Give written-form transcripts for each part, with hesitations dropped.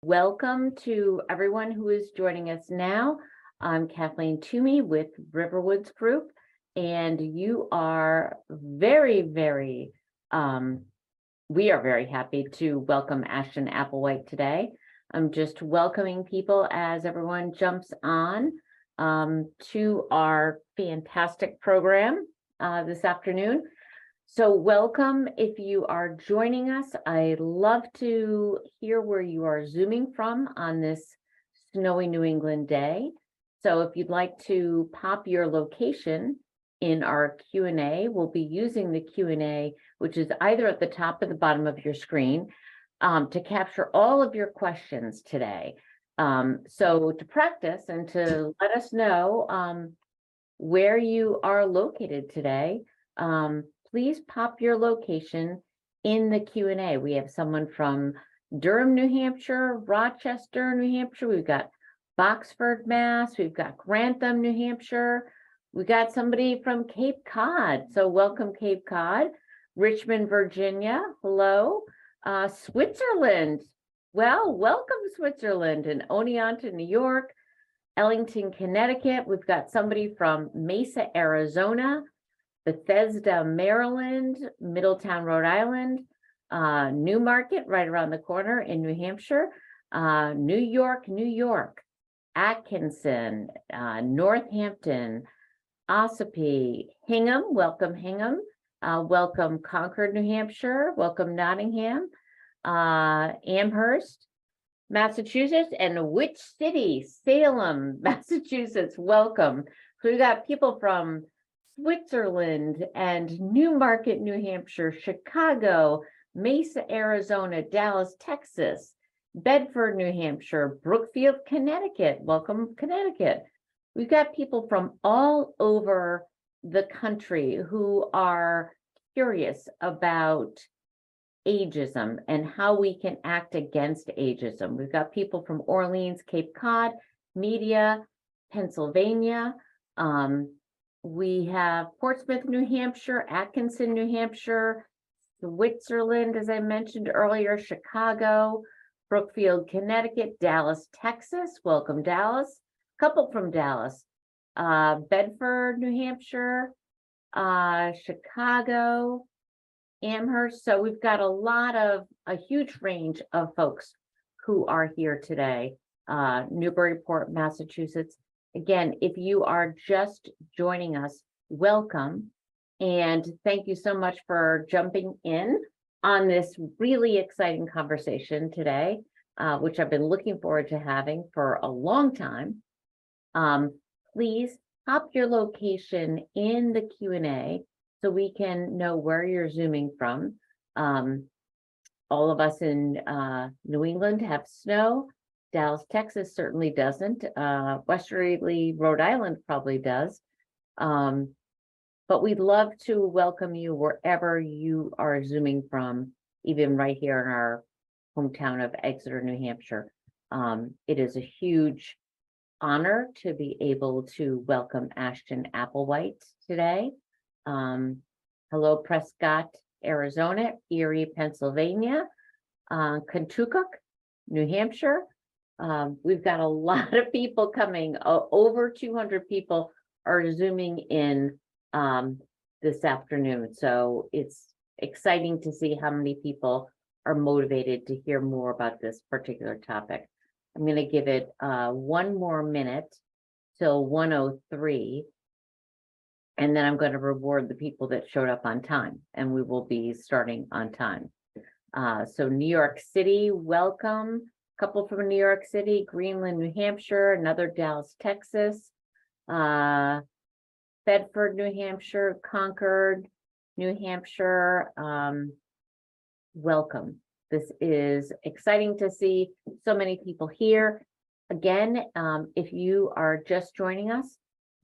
Welcome to everyone who is joining us now. I'm Cathleen Toomey with Riverwoods Group, and you are we are very happy to welcome Ashton Applewhite today. I'm just welcoming people as everyone jumps on to our fantastic program this afternoon. So welcome if you are joining us. I love to hear where you are Zooming from on this snowy New England day. So if you'd like to pop your location in our Q&A, we'll be using the Q&A, which is either at the top or the bottom of your screen, to capture all of your questions today. So to practice and to let us know where you are located today, please pop your location in the Q&A. We have someone from Durham, New Hampshire, Rochester, New Hampshire. We've got Boxford, Mass. We've got Grantham, New Hampshire. We got somebody from Cape Cod. So welcome, Cape Cod. Richmond, Virginia. Hello. Switzerland. Well, welcome, Switzerland. And Oneonta, New York. Ellington, Connecticut. We've got somebody from Mesa, Arizona. Bethesda, Maryland, Middletown, Rhode Island, Newmarket, right around the corner in New Hampshire, New York, Atkinson, Northampton, Ossipee, Hingham, welcome Hingham, welcome Concord, New Hampshire, welcome Nottingham, Amherst, Massachusetts, and which city? Salem, Massachusetts, welcome. So we got people from Switzerland and Newmarket, New Hampshire, Chicago, Mesa, Arizona, Dallas, Texas, Bedford, New Hampshire, Brookfield, Connecticut. Welcome, Connecticut. We've got people from all over the country who are curious about ageism and how we can act against ageism. We've got people from Orleans, Cape Cod, Media, Pennsylvania. We have Portsmouth, New Hampshire, Atkinson, New Hampshire, Switzerland, as I mentioned earlier, Chicago, Brookfield, Connecticut, Dallas, Texas. Welcome, Dallas. Couple from Dallas, Bedford, New Hampshire, Chicago, Amherst. So we've got a huge range of folks who are here today. Newburyport, Massachusetts. Again, if you are just joining us, welcome. And thank you so much for jumping in on this really exciting conversation today, which I've been looking forward to having for a long time. Please pop your location in the Q&A so we can know where you're Zooming from. All of us in New England have snow. Dallas, Texas certainly doesn't. Westerly, Rhode Island probably does. But we'd love to welcome you wherever you are Zooming from, even right here in our hometown of Exeter, New Hampshire. It is a huge honor to be able to welcome Ashton Applewhite today. Hello, Prescott, Arizona, Erie, Pennsylvania, Kentucky, New Hampshire. We've got a lot of people coming. Over 200 people are Zooming in this afternoon. So it's exciting to see how many people are motivated to hear more about this particular topic. I'm going to give it 1 more minute till 1:03. And then I'm going to reward the people that showed up on time, and we will be starting on time. So New York City, welcome. Couple from New York City, Greenland, New Hampshire, another Dallas, Texas, Bedford, New Hampshire, Concord, New Hampshire. Welcome. This is exciting to see so many people here. Again, if you are just joining us,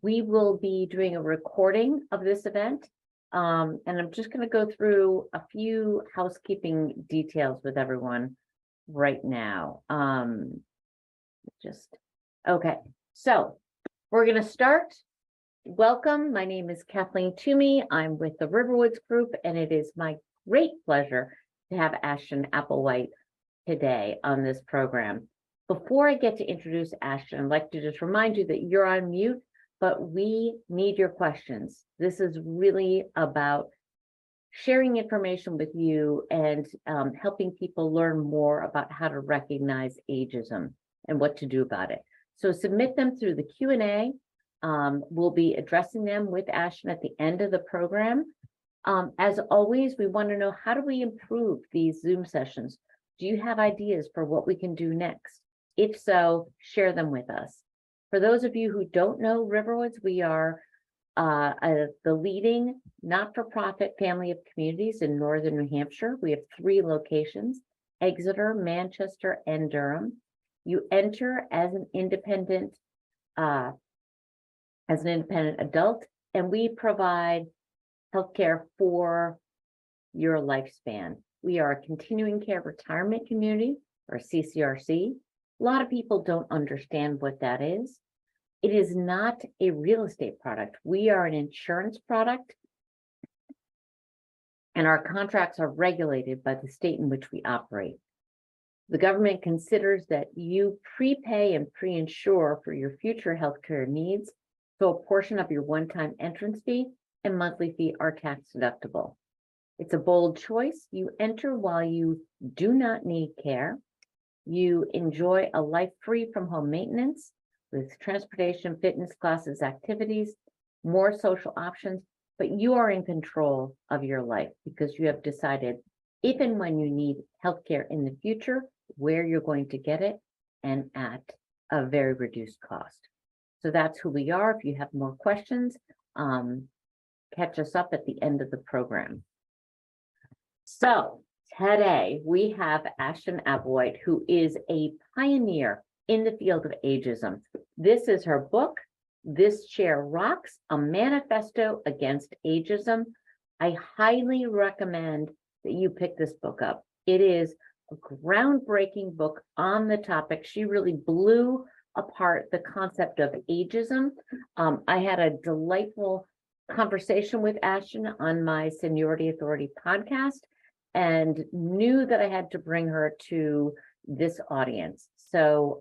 we will be doing a recording of this event. And I'm just going to go through a few housekeeping details with everyone right now. Okay, so we're going to start. Welcome. My name is Cathleen Toomey. I'm with the Riverwoods Group, and it is my great pleasure to have Ashton Applewhite today on this program. Before I get to introduce Ashton, I'd like to just remind you that you're on mute, but we need your questions. This is really about sharing information with you and helping people learn more about how to recognize ageism and what to do about it. So submit them through the Q&A. We'll be addressing them with Ashton at the end of the program. As always, we want to know, how do we improve these Zoom sessions? Do you have ideas for what we can do next? If so, share them with us. For those of you who don't know Riverwoods, we are the leading not-for-profit family of communities in northern New Hampshire. We have 3 locations: Exeter, Manchester, and Durham. You enter as an independent adult, and we provide healthcare for your lifespan. We are a continuing care retirement community, or CCRC. A lot of people don't understand what that is. It is not a real estate product. We are an insurance product, and our contracts are regulated by the state in which we operate. The government considers that you prepay and pre-insure for your future healthcare needs, so a portion of your one-time entrance fee and monthly fee are tax deductible. It's a bold choice. You enter while you do not need care. You enjoy a life free from home maintenance with transportation, fitness classes, activities, more social options, but you are in control of your life because you have decided if and when you need healthcare in the future, where you're going to get it and at a very reduced cost. So that's who we are. If you have more questions, catch us up at the end of the program. So today we have Ashton Applewhite, who is a pioneer in the field of ageism. This is her book, This Chair Rocks, a Manifesto Against Ageism. I highly recommend that you pick this book up. It is a groundbreaking book on the topic. She really blew apart the concept of ageism. I had a delightful conversation with Ashton on my Seniority Authority podcast and knew that I had to bring her to this audience. So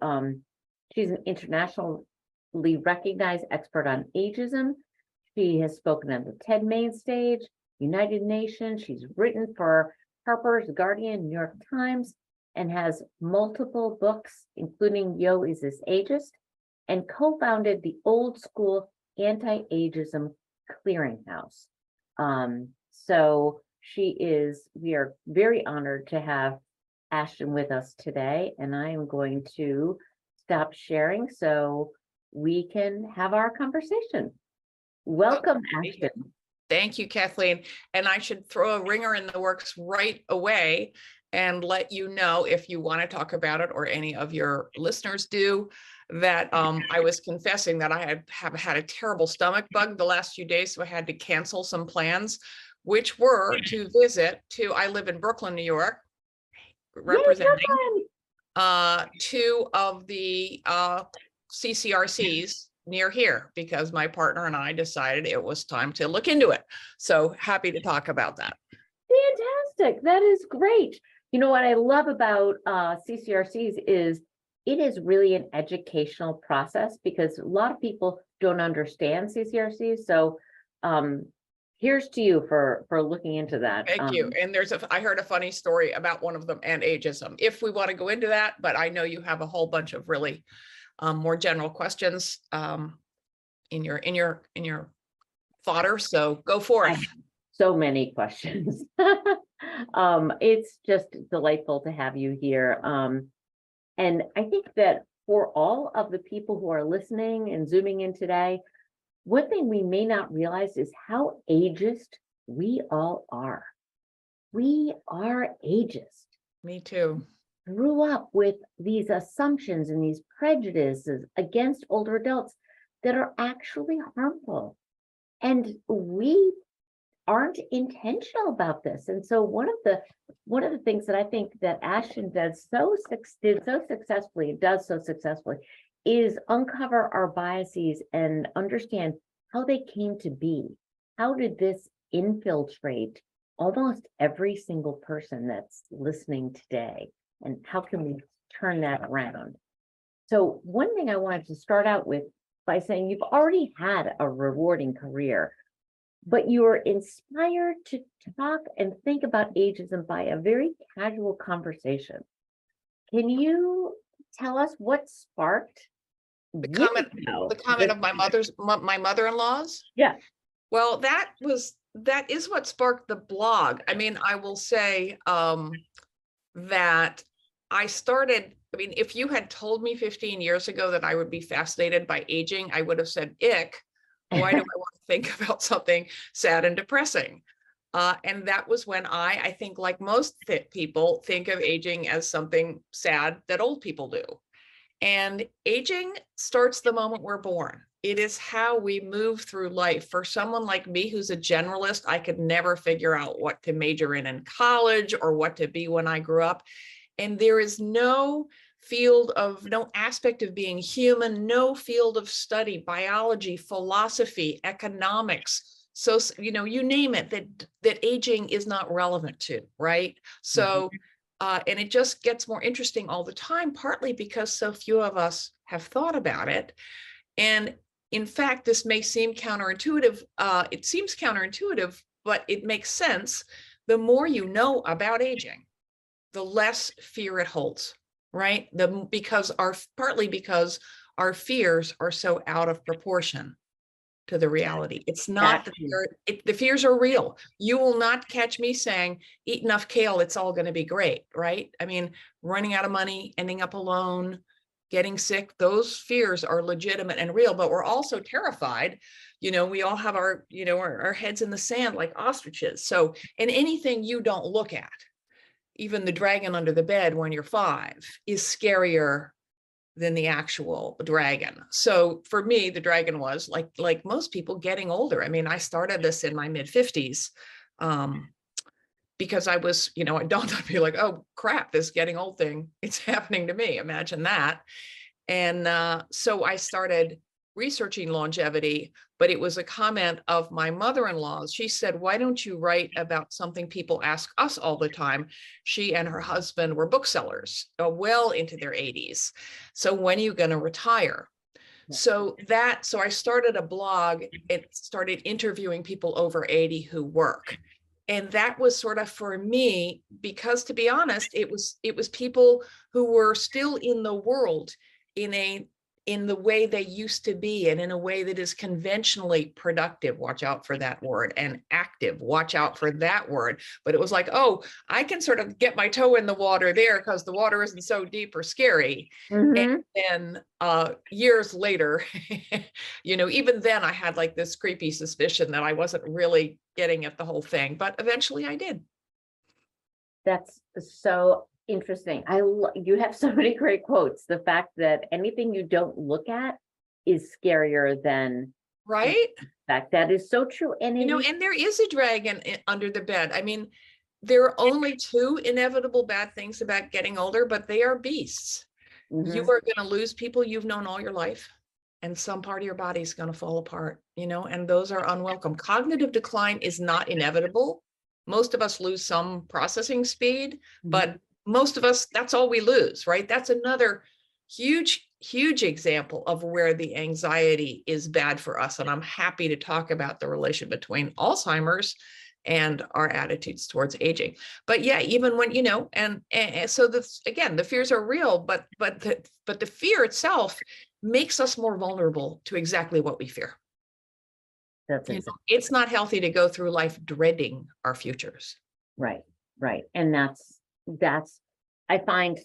she's an internationally recognized expert on ageism. She has spoken on the TED main stage, United Nations. She's written for Harper's, The Guardian, New York Times, and has multiple books, including Yo, Is This Ageist? And co-founded the Old School Anti-Ageism Clearinghouse. So we are very honored to have Ashton with us today, and I am going to stop sharing so we can have our conversation. Welcome, Ashton. Thank you, Kathleen. And I should throw a ringer in the works right away and let you know, if you want to talk about it or any of your listeners do, that I was confessing that I have had a terrible stomach bug the last few days, so I had to cancel some plans, which were to visit I live in Brooklyn, New York, representing 2 of the CCRCs near here, because my partner and I decided it was time to look into it. So happy to talk about that. Fantastic. That is great. You know what I love about CCRCs is it is really an educational process, because a lot of people don't understand CCRCs. So here's to you for looking into that. Thank you. And I heard a funny story about one of them and ageism, if we want to go into that, but I know you have a whole bunch of really more general questions in your fodder, so go for it. So many questions. It's just delightful to have you here. And I think that for all of the people who are listening and zooming in today, one thing we may not realize is how ageist we all are. We are ageist. Me too. Grew up with these assumptions and these prejudices against older adults that are actually harmful. And we aren't intentional about this. And so one of the things that I think that Ashton does so successfully is uncover our biases and understand how they came to be. How did this infiltrate almost every single person that's listening today? and how can we turn that around? So one thing I wanted to start out with by saying you've already had a rewarding career, but you were inspired to talk and think about ageism by a very casual conversation. Can you tell us what sparked The years comment, ago the comment this- of my mother-in-law's. Yeah. Well, that is what sparked the blog. I mean, I will say that I started, I mean, if you had told me 15 years ago that I would be fascinated by aging, I would have said, ick, why do I want to think about something sad and depressing? And that was when I think like most people think of aging as something sad that old people do. And aging starts the moment we're born. It is how we move through life. For someone like me, who's a generalist, I could never figure out what to major in college or what to be when I grew up. And there is no aspect of being human, no field of study, biology, philosophy, economics. So, you name it, that aging is not relevant to, right? So, and it just gets more interesting all the time, partly because so few of us have thought about it. And in fact, this may seem counterintuitive. It seems counterintuitive, but it makes sense. The more you know about aging, the less fear it holds, right? Partly because our fears are so out of proportion to the reality. It's not the fears are real. You will not catch me saying, eat enough kale, it's all going to be great, right? I mean, running out of money, ending up alone, getting sick, those fears are legitimate and real, but we're also terrified. We all have our heads in the sand like ostriches. So, and anything you don't look at, even the dragon under the bed when you're 5, is scarier than the actual dragon. So for me, the dragon was like most people getting older. I mean, I started this in my mid-50s because I was, it dawned on me like, oh crap, this getting old thing, it's happening to me. Imagine that. And so I started researching longevity, but it was a comment of my mother-in-law's. She said, why don't you write about something people ask us all the time? She and her husband were booksellers, well into their 80s. So when are you going to retire? So I started a blog. It started interviewing people over 80 who work. And that was sort of for me, because to be honest, it was people who were still in the world in the way they used to be, and in a way that is conventionally productive, watch out for that word, and active, watch out for that word. But it was like, oh, I can sort of get my toe in the water there because the water isn't so deep or scary. And then years later, even then I had like this creepy suspicion that I wasn't really getting at the whole thing, but eventually I did. That's so interesting. You have so many great quotes. The fact that anything you don't look at is scarier than right. Fact that is so true. And and there is a dragon under the bed. I mean, there are only 2 inevitable bad things about getting older, but they are beasts. You are going to lose people you've known all your life, and some part of your body is going to fall apart, and those are unwelcome. Cognitive decline is not inevitable. Most of us lose some processing speed, but most of us, that's all we lose, right? That's another huge example of where the anxiety is bad for us. And I'm happy to talk about the relation between Alzheimer's and our attitudes towards aging. But yeah, even when, and so this, again, the fears are real, but the fear itself makes us more vulnerable to exactly what we fear. It's not healthy to go through life dreading our futures. Right. And that's, I find,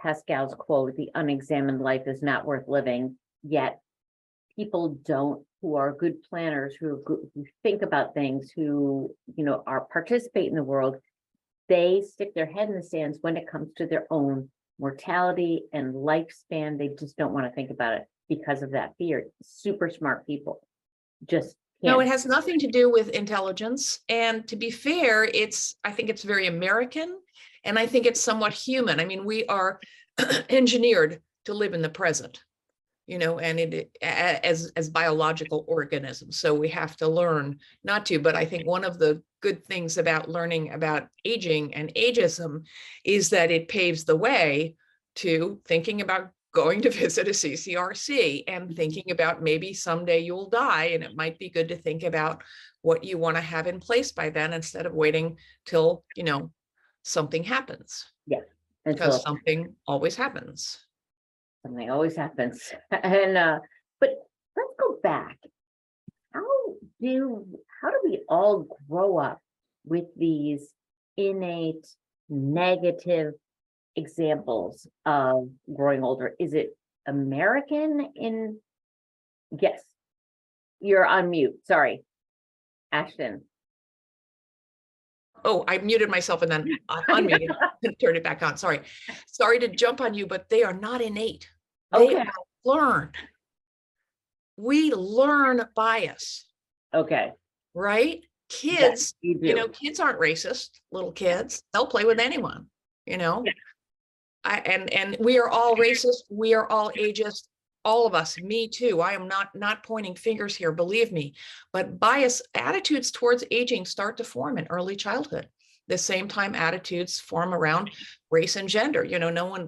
Pascal's quote, the unexamined life is not worth living, yet people who are good planners, who think about things, who, participate in the world, they stick their head in the sands when it comes to their own mortality and lifespan. They just don't want to think about it because of that fear. Super smart people just can't. No, it has nothing to do with intelligence. And to be fair, I think it's very American, and I think it's somewhat human. I mean, we are engineered to live in the present. and as biological organisms. So we have to learn not to. But I think one of the good things about learning about aging and ageism is that it paves the way to thinking about going to visit a CCRC and thinking about maybe someday you'll die, and it might be good to think about what you want to have in place by then instead of waiting till something happens. Yeah, because something always happens. Something always happens. And but let's go back. How do we all grow up with these innate negative examples of growing older? Is it American in? Yes, you're on mute. Sorry, Ashton. Oh, I muted myself and then unmuted and turned it back on. Sorry to jump on you, but they are not innate. They are learned. We learn bias. Okay. Right? Kids, kids aren't racist, little kids. They'll play with anyone, Yeah. And we are all racist. We are all ageist. All of us, me too. I am not pointing fingers here, believe me. But bias attitudes towards aging start to form in early childhood. The same time attitudes form around race and gender.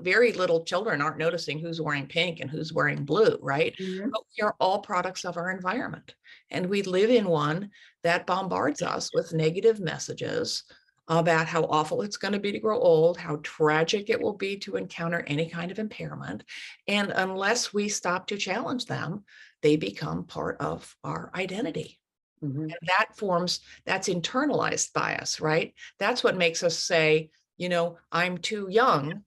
Very little children aren't noticing who's wearing pink and who's wearing blue, right? Mm-hmm. But we are all products of our environment. And we live in one that bombards us with negative messages about how awful it's going to be to grow old, how tragic it will be to encounter any kind of impairment. And unless we stop to challenge them, they become part of our identity. Mm-hmm. And that's internalized bias, right? That's what makes us say, I'm too young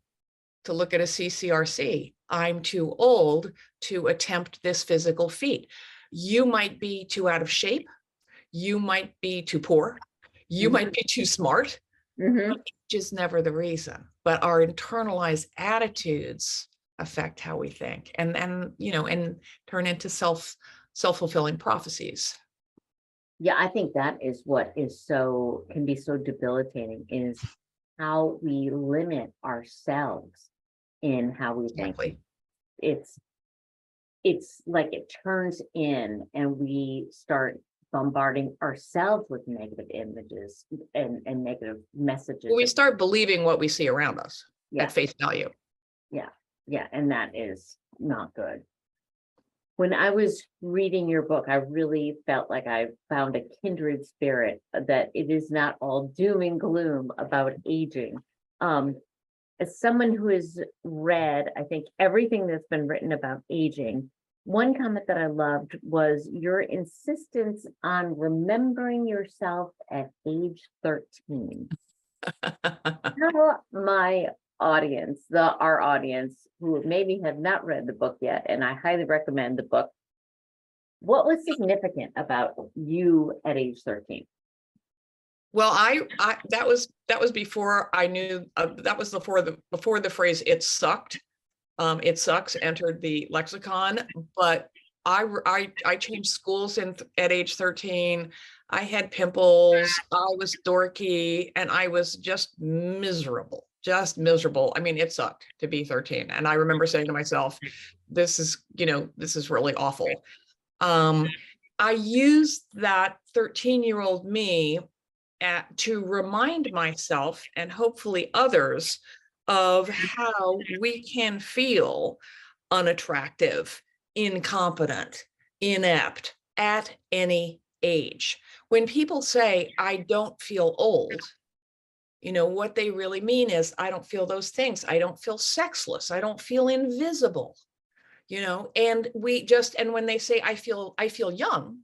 to look at a CCRC. I'm too old to attempt this physical feat. You might be too out of shape. You might be too poor. You mm-hmm. might be too smart. Mm-hmm. Age is never the reason, but our internalized attitudes affect how we think and turn into self-fulfilling prophecies. Yeah, I think that is what can be so debilitating, is how we limit ourselves in how we think. It's like it turns in and we start bombarding ourselves with negative images and negative messages. Well, we start believing what we see around us at face value. Yeah, and that is not good. When I was reading your book, I really felt like I found a kindred spirit, that it is not all doom and gloom about aging. As someone who has read, I think, everything that's been written about aging, one comment that I loved was your insistence on remembering yourself at age 13. Tell my audience, our audience, who maybe have not read the book yet, and I highly recommend the book, what was significant about you at age 13? Well, that was before I knew, that was before the phrase "it sucked." It sucks entered the lexicon, but I changed schools at age 13. I had pimples, I was dorky, and I was just miserable. I mean, it sucked to be 13. And I remember saying to myself, this is really awful. I used that 13-year-old me to remind myself and hopefully others of how we can feel unattractive, incompetent, inept at any age. When people say, I don't feel old, what they really mean is, I don't feel those things. I don't feel sexless. I don't feel invisible, and when they say, I feel young,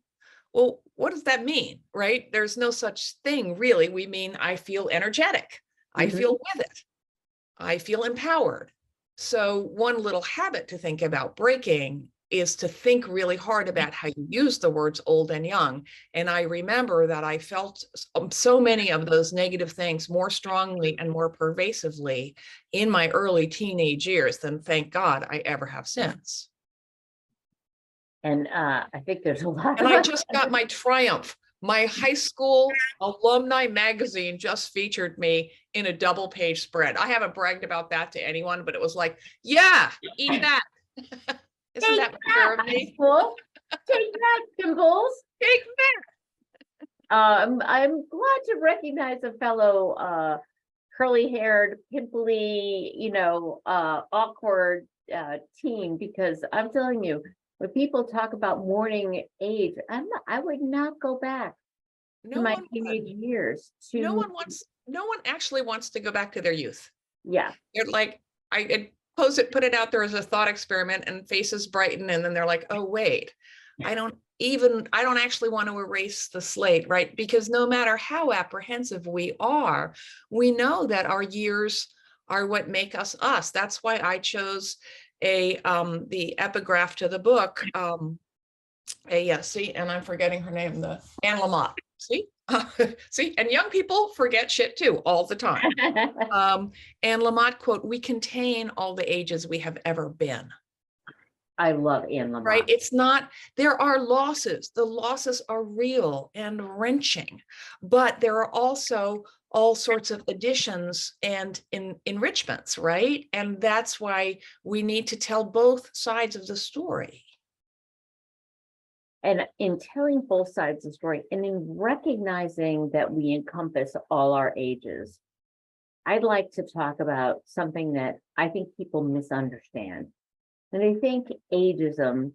well, what does that mean, right? There's no such thing, really. We mean, I feel energetic. Mm-hmm. I feel with it. I feel empowered. So one little habit to think about breaking is to think really hard about how you use the words old and young. And I remember that I felt so many of those negative things more strongly and more pervasively in my early teenage years than, thank God, I ever have since. And I think there's a lot. And I just got my triumph. My high school alumni magazine just featured me in a double-page spread. I haven't bragged about that to anyone, but it was like, yeah, eat that. Isn't that mature of me? Well, take that, Dimples. Take that. I'm glad to recognize a fellow curly-haired, pimply, awkward teen, because I'm telling you, when people talk about mourning age, I would not go back to No my one would. teenage years No to, one actually wants to go back to their youth. yeah. They're like, put it out there as a thought experiment, and faces brighten, and then they're like, oh, wait, I don't actually want to erase the slate, right? Because no matter how apprehensive we are, we know that our years are what make us us. That's why I chose the epigraph to the book. See, and I'm forgetting her name, the Anne Lamott. See, see, and young people forget shit too all the time. Anne Lamott quote, "We contain all the ages we have ever been." I love Anne Lamott. Right? It's not, there are losses. The losses are real and wrenching, but there are also all sorts of additions and enrichments, right? And that's why we need to tell both sides of the story. And in telling both sides of the story, and in recognizing that we encompass all our ages, I'd like to talk about something that I think people misunderstand. And I think ageism,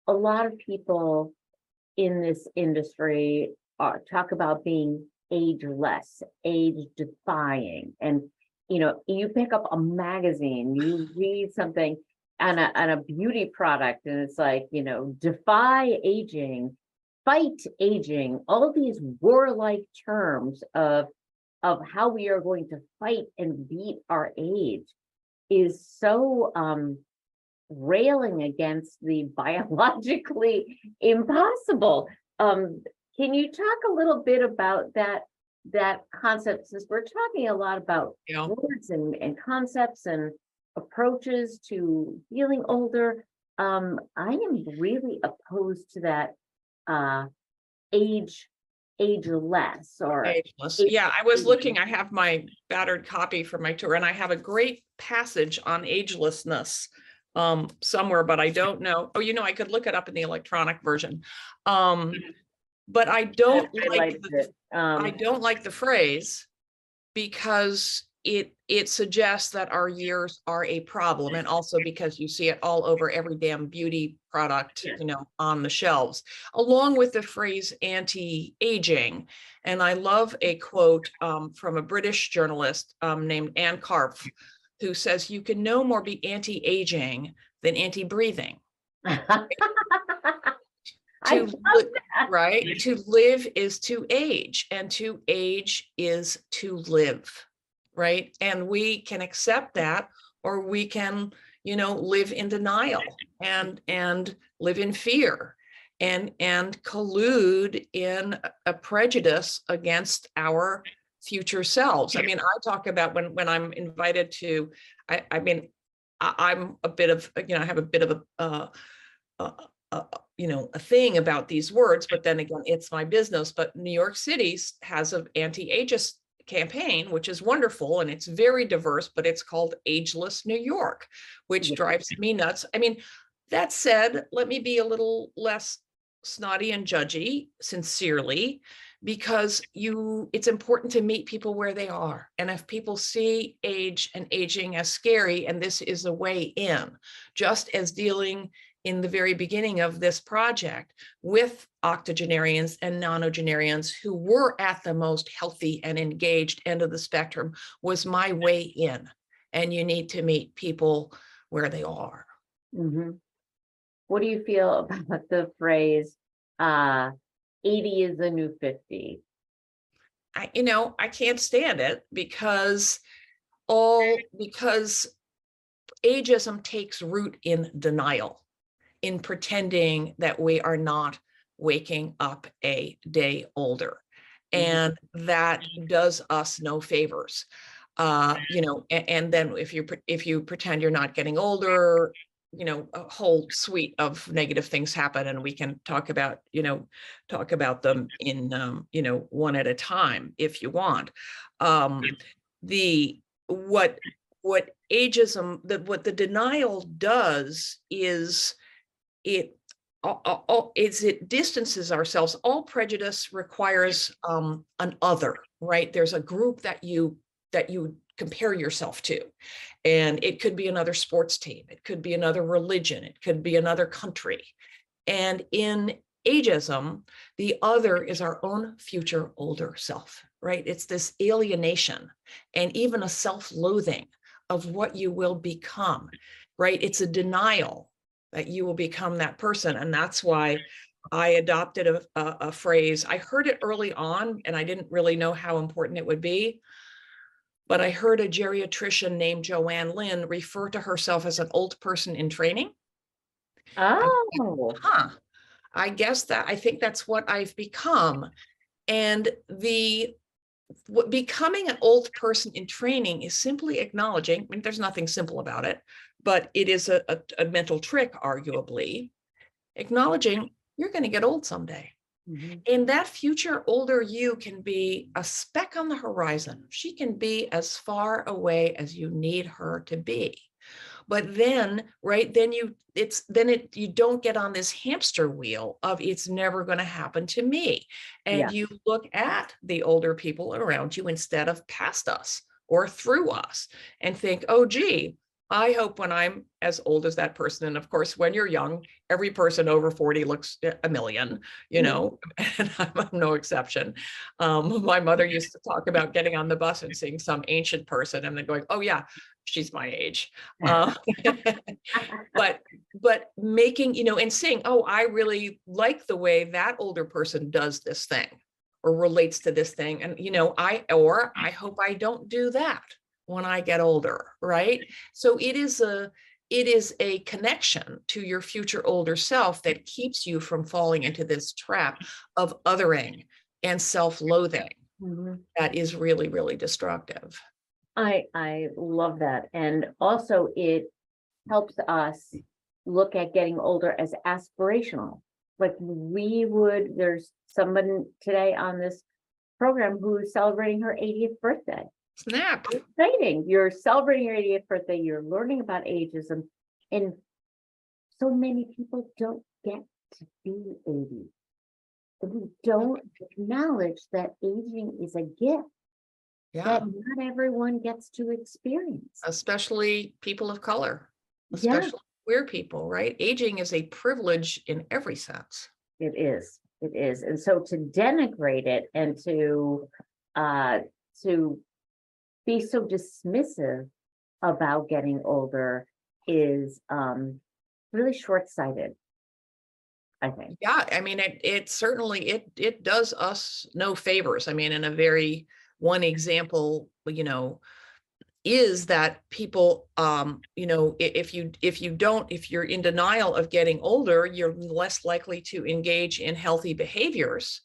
a lot of people in this industry talk about being ageless, age defying. And, you pick up a magazine, you read something on a beauty product, and it's like, defy aging, fight aging, all these warlike terms of how we are going to fight and beat our age is so railing against the biologically impossible. Can you talk a little bit about that concept, since we're talking a lot about words and concepts and approaches to feeling older? I am really opposed to that ageless or ageless. Yeah, I was looking, I have my battered copy from my tour, and I have a great passage on agelessness somewhere, but I don't know. Oh, I could look it up in the electronic version. But I don't I don't like the phrase, because it suggests that our years are a problem, and also because you see it all over every damn beauty product, on the shelves, along with the phrase anti-aging. And I love a quote from a British journalist named Anne Karpf, who says, "You can no more be anti-aging than anti-breathing." Right? To live is to age, and to age is to live, right? And we can accept that, or we can, live in denial and live in fear and collude in a prejudice against our future selves. I mean, I talk about when I'm invited to, I'm a bit of, I have a bit of a thing about these words, but then again, it's my business. But New York City has an anti-ageist campaign, which is wonderful, and it's very diverse, but it's called Ageless New York, which drives me nuts. I mean, that said, let me be a little less snotty and judgy, sincerely, because it's important to meet people where they are. And if people see age and aging as scary, and this is a way in, just as dealing in the very beginning of this project with octogenarians and nonagenarians who were at the most healthy and engaged end of the spectrum was my way in. And you need to meet people where they are. Mm-hmm. What do you feel about the phrase, 80 is the new 50? I can't stand it, because ageism takes root in denial, in pretending that we are not waking up a day older. And that does us no favors. And then if you pretend you're not getting older, a whole suite of negative things happen, and we can talk about them in, one at a time if you want. What ageism, what the denial does is it distances ourselves. All prejudice requires an other, right? There's a group that you compare yourself to, and it could be another sports team, it could be another religion, it could be another country. And in ageism, the other is our own future older self, right? It's this alienation and even a self-loathing of what you will become, right? It's a denial that you will become that person. And that's why I adopted a phrase. I heard it early on and I didn't really know how important it would be. But I heard a geriatrician named Joanne Lynn refer to herself as an old person in training. Oh, I think that's what I've become. And becoming an old person in training is simply acknowledging, I mean, there's nothing simple about it, but it is a mental trick, arguably, acknowledging you're going to get old someday. And that future older you can be a speck on the horizon. She can be as far away as you need her to be. But then, right, then you don't get on this hamster wheel of it's never going to happen to me. And you look at the older people around you instead of past us or through us and think, oh, gee, I hope when I'm as old as that person, and of course, when you're young, every person over 40 looks a million, you know, and I'm no exception. My mother used to talk about getting on the bus and seeing some ancient person and then going, oh yeah, she's my age. But making, you know, and saying, oh, I really like the way that older person does this thing or relates to this thing. And, you know, I hope I don't do that when I get older, right? So it is a connection to your future older self that keeps you from falling into this trap of othering and self-loathing that is really, really destructive. I love that. And also it helps us look at getting older as aspirational. Like there's someone today on this program who is celebrating her 80th birthday. Snap. Exciting. You're celebrating your 80th birthday. You're learning about ageism. And so many people don't get to be 80. We don't acknowledge that aging is a gift that not everyone gets to experience. Especially people of color, especially queer people, right? Aging is a privilege in every sense. It is. It is. And so to denigrate it and to be so dismissive about getting older is really short-sighted, I think. Yeah, I mean, it certainly does us no favors. I mean, in a very one example, you know, is that people, you know, if you're in denial of getting older, you're less likely to engage in healthy behaviors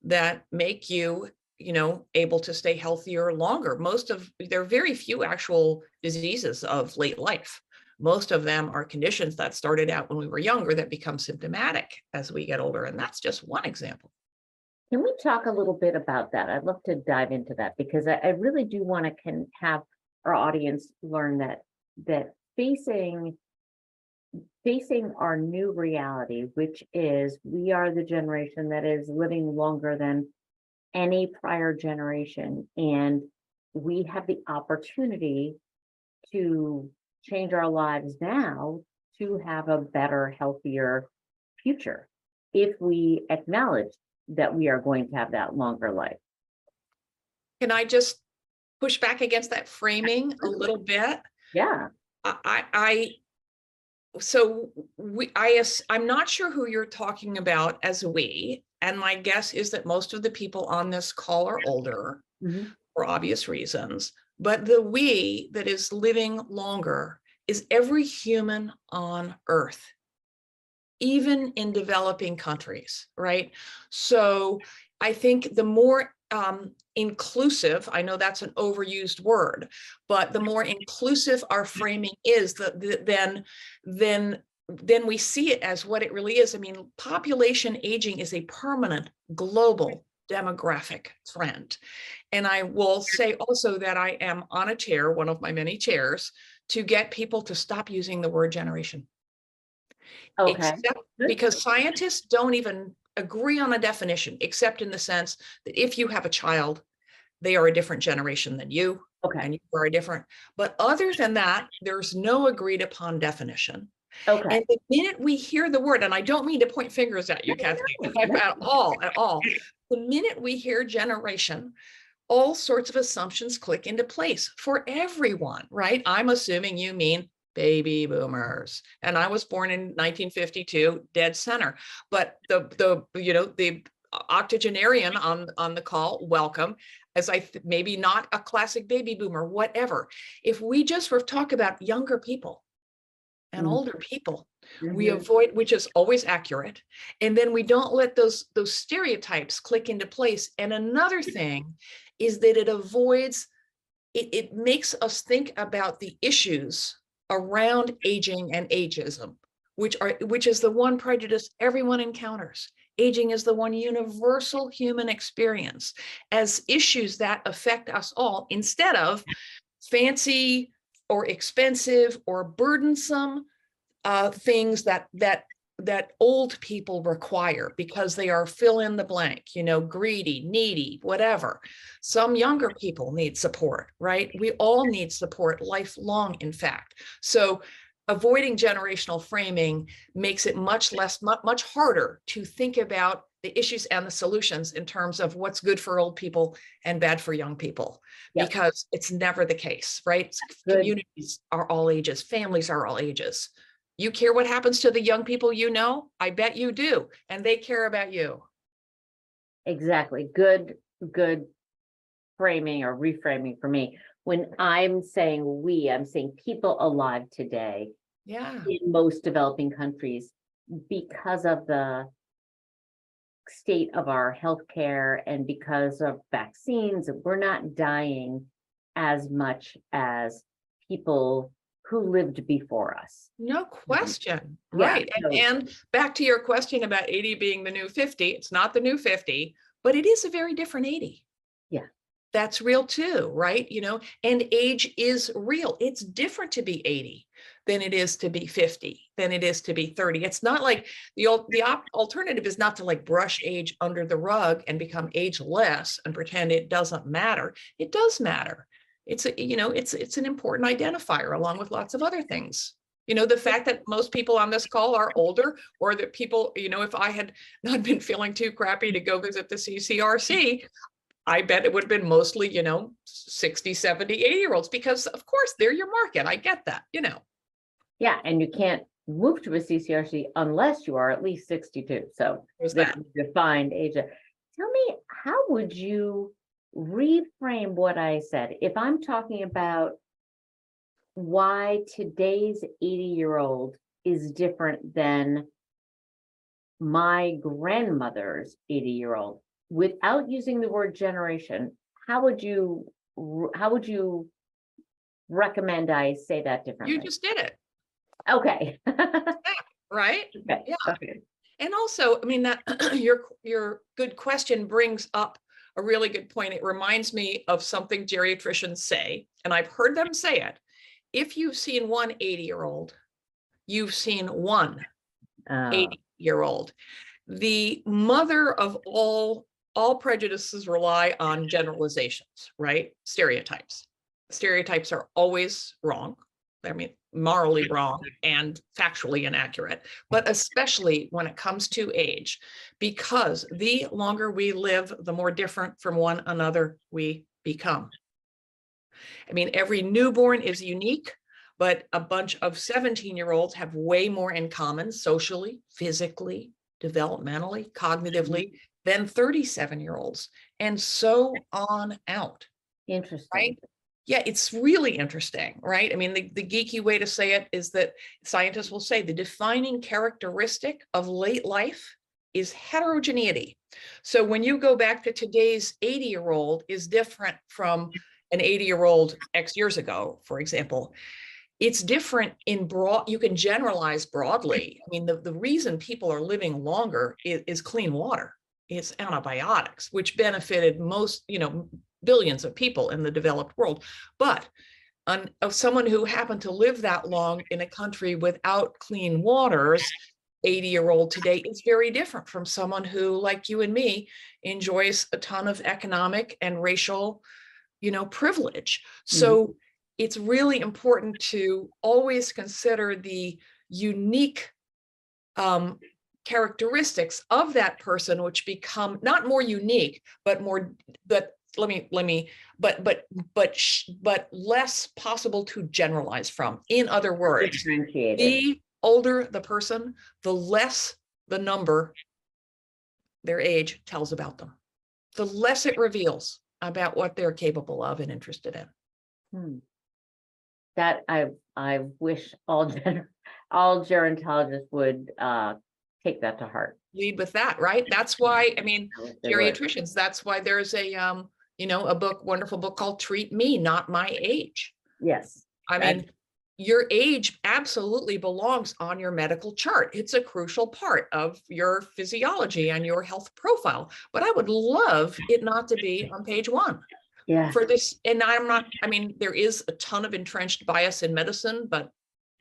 that make you, you know, able to stay healthier longer. There are very few actual diseases of late life. Most of them are conditions that started out when we were younger that become symptomatic as we get older. And that's just one example. Can we talk a little bit about that? I'd love to dive into that because I really do want to have our audience learn that facing our new reality, which is we are the generation that is living longer than any prior generation, and we have the opportunity to change our lives now to have a better, healthier future if we acknowledge that we are going to have that longer life. Can I just push back against that framing a little bit? Yeah. I'm not sure who you're talking about as we, and my guess is that most of the people on this call are older for obvious reasons, but the we that is living longer is every human on Earth, even in developing countries, right? So I think the more inclusive, I know that's an overused word, but the more inclusive our framing is, then we see it as what it really is. I mean, population aging is a permanent global demographic trend. And I will say also that I am on a tear, one of my many chairs, to get people to stop using the word generation. Okay. except Good. because scientists don't even agree on a definition, except in the sense that if you have a child, they are a different generation than you, Okay. and you are different. But other than that, there's no agreed upon definition. Okay. And the minute we hear the word, and I don't mean to point fingers at you, Kathleen, at all. The minute we hear generation, all sorts of assumptions click into place for everyone, right? I'm assuming you mean baby boomers, and I was born in 1952, dead center. But the octogenarian on the call, welcome. As maybe not a classic baby boomer, whatever. If we just talk about younger people and older people, we avoid, which is always accurate, and then we don't let those stereotypes click into place. And another thing is that it makes us think about the issues around aging and ageism, which is the one prejudice everyone encounters. Aging is the one universal human experience as issues that affect us all, instead of fancy or expensive or burdensome things that old people require because they are fill in the blank, greedy, needy, whatever. Some younger people need support, right? We all need support lifelong, in fact. So avoiding generational framing makes it much harder to think about the issues and the solutions in terms of what's good for old people and bad for young people, because it's never the case, right? Communities are all ages, families are all ages. You care what happens to the young people I bet you do, and they care about you. Exactly. Good framing or reframing for me. When I'm saying we, I'm saying people alive today in most developing countries, because of the state of our healthcare and because of vaccines, we're not dying as much as people who lived before us. No question. Right. And back to your question about 80 being the new 50, it's not the new 50, but it is a very different 80. Yeah. That's real too, right? And age is real. It's different to be 80 than it is to be 50, than it is to be 30. It's not like the alternative is not to like brush age under the rug and become ageless and pretend it doesn't matter. It does matter. It's an important identifier along with lots of other things. The fact that most people on this call are older, or that people, if I had not been feeling too crappy to go visit the CCRC, I bet it would have been mostly, 60, 70, 80-year-olds, because of course they're your market. I get that, Yeah, and you can't move to a CCRC unless you are at least 62. So there's a defined age. Tell me, how would you reframe what I said? If I'm talking about why today's 80-year-old is different than my grandmother's 80-year-old, without using the word generation, how would you recommend I say that differently? You just did it. Okay. Right? Okay. Yeah. Okay. And also, I mean, that your good question brings up a really good point. It reminds me of something geriatricians say, and I've heard them say it. If you've seen one 80-year-old, you've seen one 80-year-old. The mother of all prejudices rely on generalizations, right? Stereotypes. Stereotypes are always wrong. I mean, morally wrong and factually inaccurate, but especially when it comes to age, because the longer we live, the more different from one another we become. I mean, every newborn is unique, but a bunch of 17-year-olds have way more in common socially, physically, developmentally, cognitively than 37-year-olds, and so on out. Interesting. Right? Yeah, it's really interesting, right? I mean, the geeky way to say it is that scientists will say the defining characteristic of late life is heterogeneity. So when you go back to today's 80-year-old is different from an 80-year-old X years ago, for example. It's different in broad, you can generalize broadly. I mean, the reason people are living longer is clean water. It's antibiotics, which benefited most, billions of people in the developed world. But of someone who happened to live that long in a country without clean waters, 80-year-old today, is very different from someone who, like you and me, enjoys a ton of economic and racial, privilege. So it's really important to always consider the unique characteristics of that person, which become not more unique, but more, but less possible to generalize from. In other words, Differentiated. the older the person, the less the number their age tells about them, the less it reveals about what they're capable of and interested in. That I wish all gerontologists would take that to heart. Lead with that, right? That's why, I mean, I wish they would. geriatricians, that's why there's a wonderful book called Treat Me, Not My Age. Yes. I mean, your age absolutely belongs on your medical chart. It's a crucial part of your physiology and your health profile, but I would love it not to be on page 1. Yeah. For this, and there is a ton of entrenched bias in medicine, but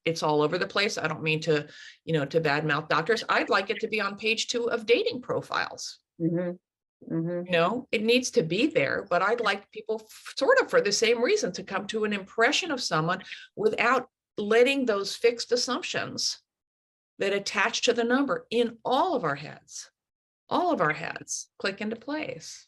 it's all over the place. I don't mean to, to badmouth doctors. I'd like it to be on page 2 of dating profiles. It needs to be there, but I'd like people sort of for the same reason to come to an impression of someone without letting those fixed assumptions that attach to the number in all of our heads click into place.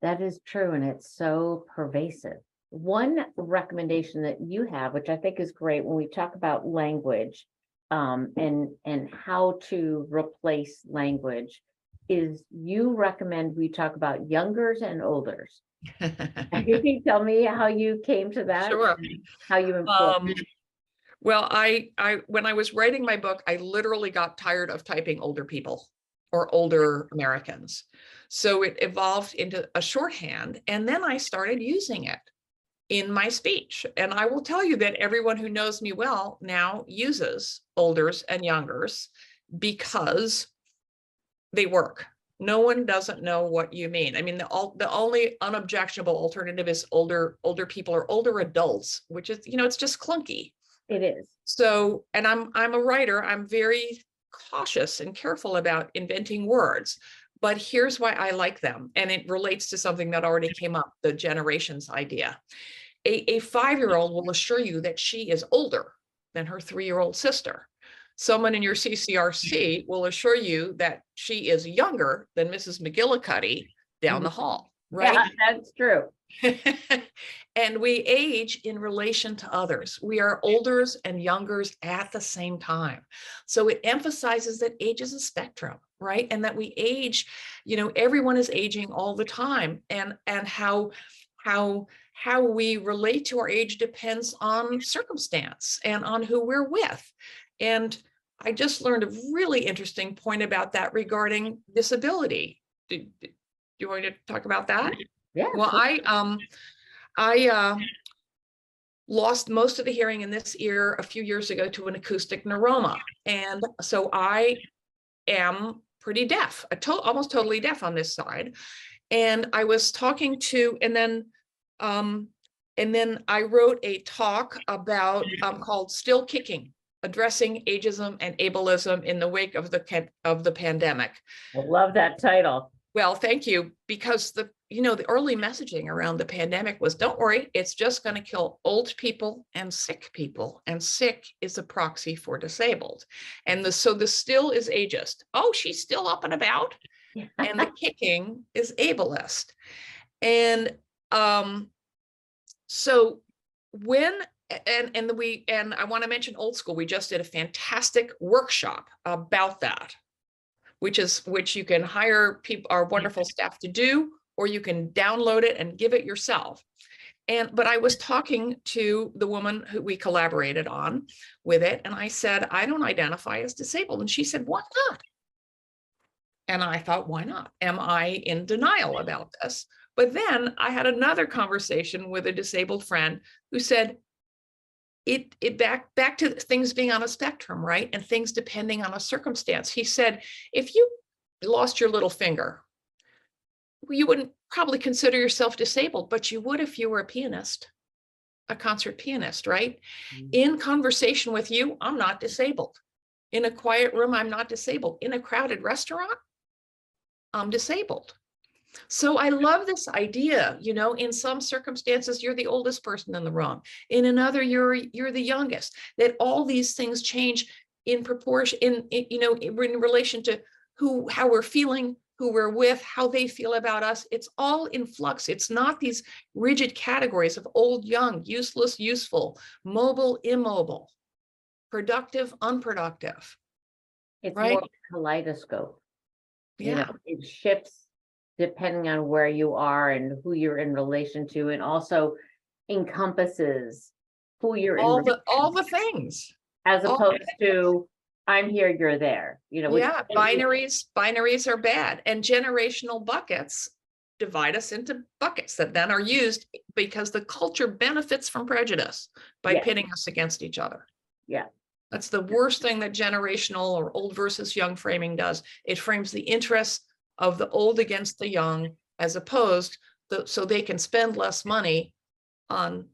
That is true, and it's so pervasive. One recommendation that you have, which I think is great when we talk about language, and how to replace language, is you recommend we talk about youngers and olders. Can you tell me how you came to that? Sure. How you employ? Well, I when I was writing my book, I literally got tired of typing older people or older Americans. So it evolved into a shorthand, and then I started using it in my speech. And I will tell you that everyone who knows me well now uses olders and youngers because they work. No one doesn't know what you mean. I mean, the only unobjectionable alternative is older people or older adults, which is, it's just clunky. It is. So, and I'm a writer. I'm very cautious and careful about inventing words, but here's why I like them. And it relates to something that already came up, the generations idea. A 5-year-old will assure you that she is older than her 3-year-old sister. Someone in your CCRC will assure you that she is younger than Mrs. McGillicuddy down the hall, right? Yeah, that's true. And we age in relation to others. We are olders and youngers at the same time. So it emphasizes that age is a spectrum, right? And that we age, everyone is aging all the time. And how we relate to our age depends on circumstance and on who we're with. And I just learned a really interesting point about that regarding disability. Do you want to talk about that? Yeah. Well, I lost most of the hearing in this ear a few years ago to an acoustic neuroma. And so I am pretty deaf, almost totally deaf on this side. And I was talking to, and then I wrote a talk about called Still Kicking, Addressing Ageism and Ableism in the Wake of the Pandemic. I love that title. Well, thank you, because the early messaging around the pandemic was, don't worry, it's just going to kill old people, and sick is a proxy for disabled. And so the still is ageist. Oh, she's still up and about. And the kicking is ableist. And so when and I want to mention Old School, we just did a fantastic workshop about that, which you can hire our wonderful staff to do, or you can download it and give it yourself. But I was talking to the woman who we collaborated on with it, and I said, I don't identify as disabled. And she said, why not? And I thought, why not? Am I in denial about this? But then I had another conversation with a disabled friend who said, it back to things being on a spectrum, right? And things depending on a circumstance. He said, if you lost your little finger, you wouldn't probably consider yourself disabled, but you would if you were a pianist. a concert pianist, right? Mhm. In conversation with you, I'm not disabled. In a quiet room, I'm not disabled. In a crowded restaurant, I'm disabled. So I love this idea, you know, in some circumstances, you're the oldest person in the room. In another, you're the youngest, that all these things change in proportion, you know, in relation to how we're feeling, who we're with, how they feel about us. It's all in flux. It's not these rigid categories of old, young, useless, useful, mobile, immobile, productive, unproductive, It's right? more kaleidoscope. You Yeah. know, it shifts depending on where you are and who you're in relation to, and also encompasses who you're in All relation the to, things. as All opposed to I'm here, you're there, you know, which Yeah, binaries are bad, and generational buckets divide us into buckets that then are used because the culture benefits from prejudice by yeah, pitting us against each other. yeah, That's the worst thing that generational or old versus young framing does. It frames the interests of the old against the young, as opposed so they can spend less money on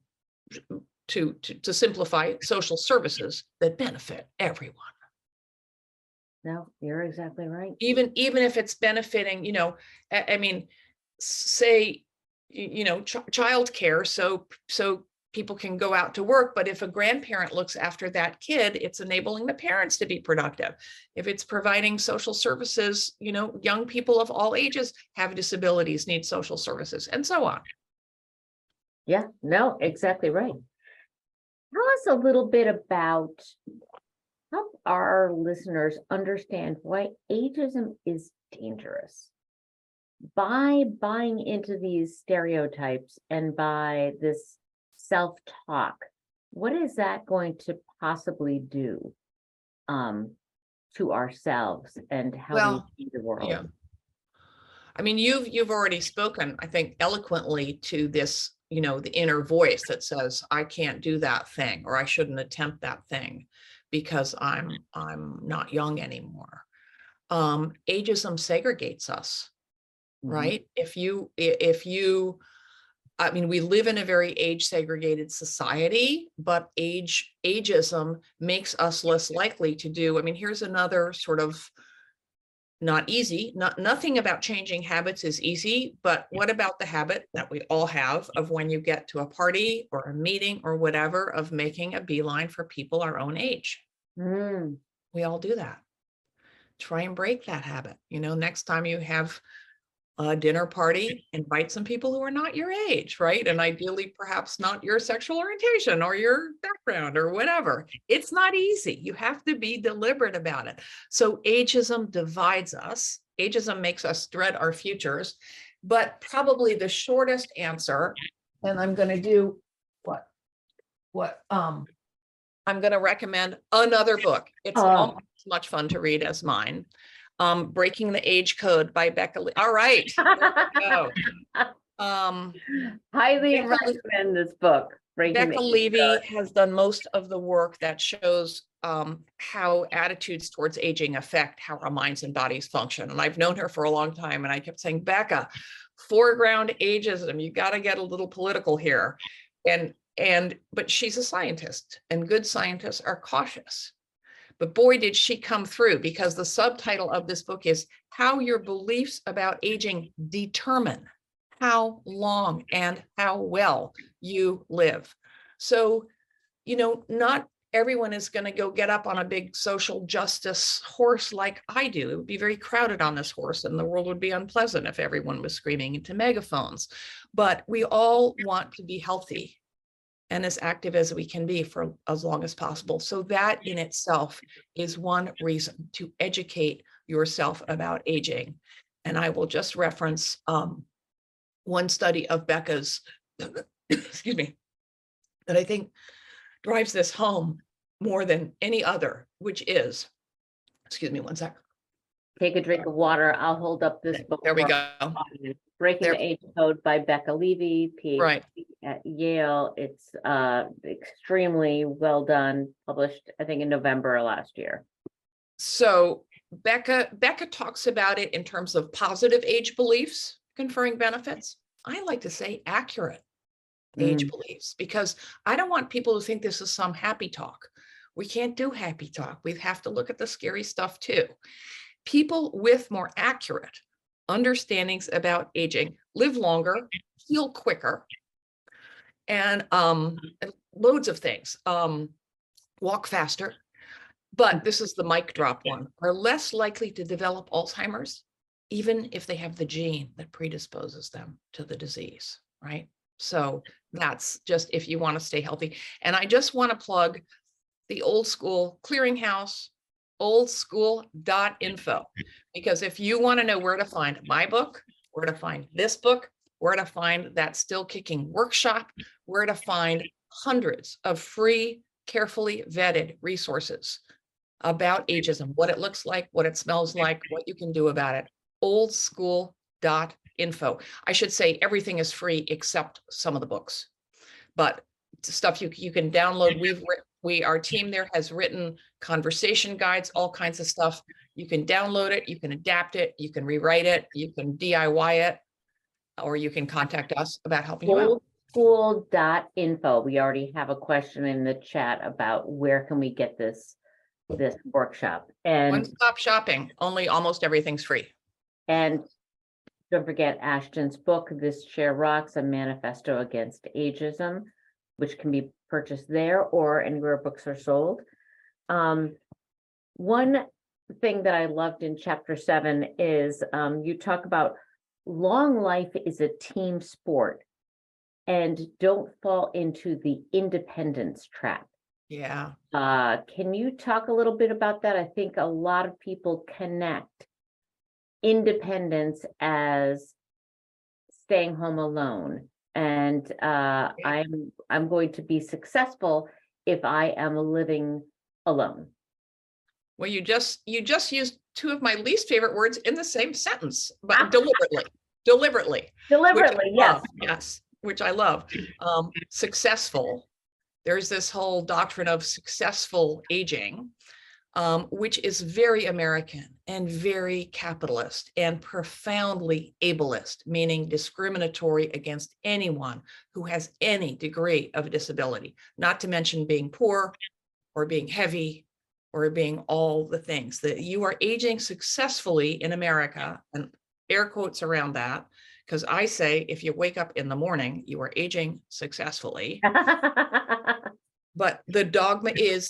to simplify social services that benefit everyone. no, you're exactly right. Even if it's benefiting, you know, I mean, say, you know, childcare, so people can go out to work, but if a grandparent looks after that kid, it's enabling the parents to be productive. If it's providing social services, you know, young people of all ages have disabilities, need social services, and so on. Yeah, no, exactly right. Tell us a little bit about, help our listeners understand why ageism is dangerous. By buying into these stereotypes and by this self-talk, what is that going to possibly do um, to ourselves and how we Well, see the yeah. world? I mean, you've already spoken, I think, eloquently to this, you know, the inner voice that says, I can't do that thing, or I shouldn't attempt that thing because I'm not young anymore. Ageism segregates us, Mhm. right? If you, I mean, we live in a very age segregated society, but ageism makes us less likely to do. I mean, here's another sort of not easy. Nothing about changing habits is easy, but what about the habit that we all have of when you get to a party or a meeting or whatever, of making a beeline for people our own age? Mm, We all do that. Try and break that habit. You know, next time you have a dinner party, invite some people who are not your age, right? And ideally, perhaps not your sexual orientation or your background or whatever. It's not easy. You have to be deliberate about it. So ageism divides us. Ageism makes us dread our futures. But probably the shortest answer, and I'm going to do what I'm going to recommend another book. It's almost as much fun to read as mine. Breaking the Age Code by Becca Lee. All right. There we go. highly Becca, recommend this book, Breaking the Becca Age Levy Code. has done most of the work that shows how attitudes towards aging affect how our minds and bodies function. And I've known her for a long time, and I kept saying, Becca, foreground ageism, you got to get a little political here. But she's a scientist, and good scientists are cautious. But boy, did she come through, because the subtitle of this book is How Your Beliefs About Aging Determine How Long and How Well You Live. So, you know, not everyone is going to go get up on a big social justice horse like I do. It would be very crowded on this horse, and the world would be unpleasant if everyone was screaming into megaphones. But we all want to be healthy and as active as we can be for as long as possible. So that in itself is one reason to educate yourself about aging. And I will just reference one study of Becca's, excuse me, that I think drives this home more than any other, which is, excuse me, one sec. Take a drink of water. I'll hold up this book. There we for go. our audience. Breaking There, the Age Code by Becca Levy, PhD right. at Yale. It's extremely well done, published, I think, in November of last year. So Becca talks about it in terms of positive age beliefs conferring benefits. I like to say accurate age beliefs, because I don't want people to think this is some happy talk. We can't do happy talk. We have to look at the scary stuff too. People with more accurate understandings about aging live longer, heal quicker, and loads of things, walk faster. But this is the mic drop one, are less likely to develop Alzheimer's, even if they have the gene that predisposes them to the disease, right? So that's just if you want to stay healthy. And I just want to plug the Old School Clearinghouse, oldschool.info, because if you want to know where to find my book, where to find this book, where to find that Still Kicking workshop, where to find hundreds of free, carefully vetted resources about ageism, what it looks like, what it smells like, what you can do about it, oldschool.info. I should say everything is free except some of the books, but stuff you can download. Our team there has written conversation guides, all kinds of stuff. You can download it, you can adapt it, you can rewrite it, you can DIY it, or you can contact us about helping you out. Oldschool.info. We already have a question in the chat about where can we get this workshop. And one-stop shopping, only almost everything's free. And don't forget Ashton's book, This Chair Rocks, A Manifesto Against Ageism, which can be purchased there or anywhere books are sold. One thing that I loved in chapter 7 is you talk about long life is a team sport and don't fall into the independence trap. Yeah. Can you talk a little bit about that? I think a lot of people connect independence as staying home alone. And I'm going to be successful if I am living alone. Well, you just used two of my least favorite words in the same sentence, but deliberately, yes, which I love. Successful. There's this whole doctrine of successful aging, which is very American and very capitalist and profoundly ableist, meaning discriminatory against anyone who has any degree of disability, not to mention being poor or being heavy or being all the things. That you are aging successfully in America, and air quotes around that, because I say if you wake up in the morning, you are aging successfully. But the dogma is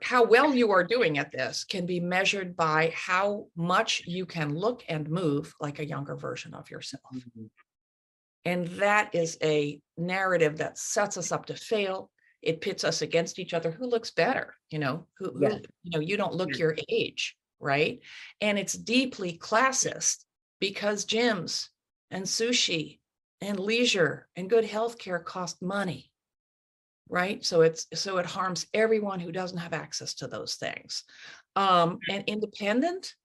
how well you are doing at this can be measured by how much you can look and move like a younger version of yourself. And that is a narrative that sets us up to fail. It pits us against each other. Who looks better? You don't look your age, right? And it's deeply classist because gyms and sushi and leisure and good healthcare cost money. Right. So it harms everyone who doesn't have access to those things. And independent,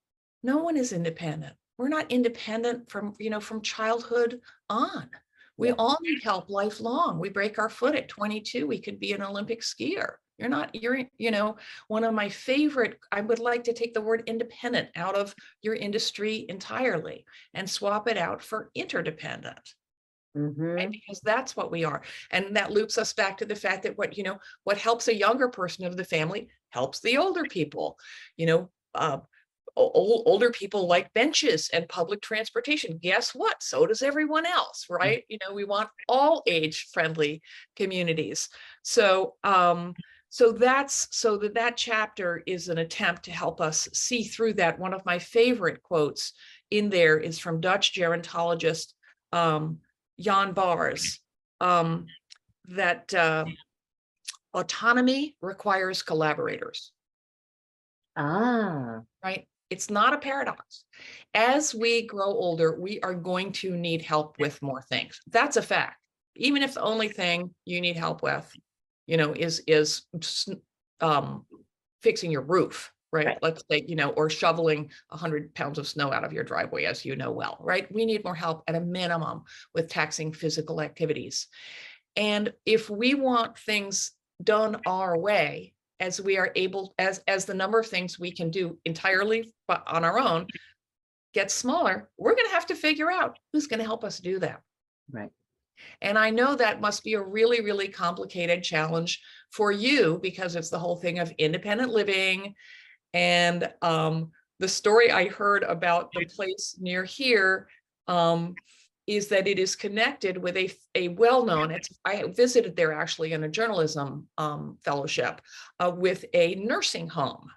no one is independent. We're not independent from childhood on. We all need help lifelong. We break our foot at 22. We could be an Olympic skier. One of my favorite, I would like to take the word independent out of your industry entirely and swap it out for interdependent. Right? Because that's what we are. And that loops us back to the fact that what helps a younger person of the family helps the older people. Older people like benches and public transportation. Guess what? So does everyone else, right? We want all age-friendly communities. So that chapter is an attempt to help us see through that. One of my favorite quotes in there is from Dutch gerontologist Jan Bars, that autonomy requires collaborators. Right? It's not a paradox. As we grow older, we are going to need help with more things. That's a fact. Even if the only thing you need help with, is fixing your roof. Right. Let's say, or shoveling 100 pounds of snow out of your driveway, as you know well, right? We need more help at a minimum with taxing physical activities. And if we want things done our way, as we are able, as the number of things we can do entirely on our own gets smaller, we're going to have to figure out who's going to help us do that. Right. And I know that must be a really, really complicated challenge for you, because it's the whole thing of independent living. And the story I heard about the place near here is that it is connected with a well-known, I visited there actually in a journalism fellowship with a nursing home.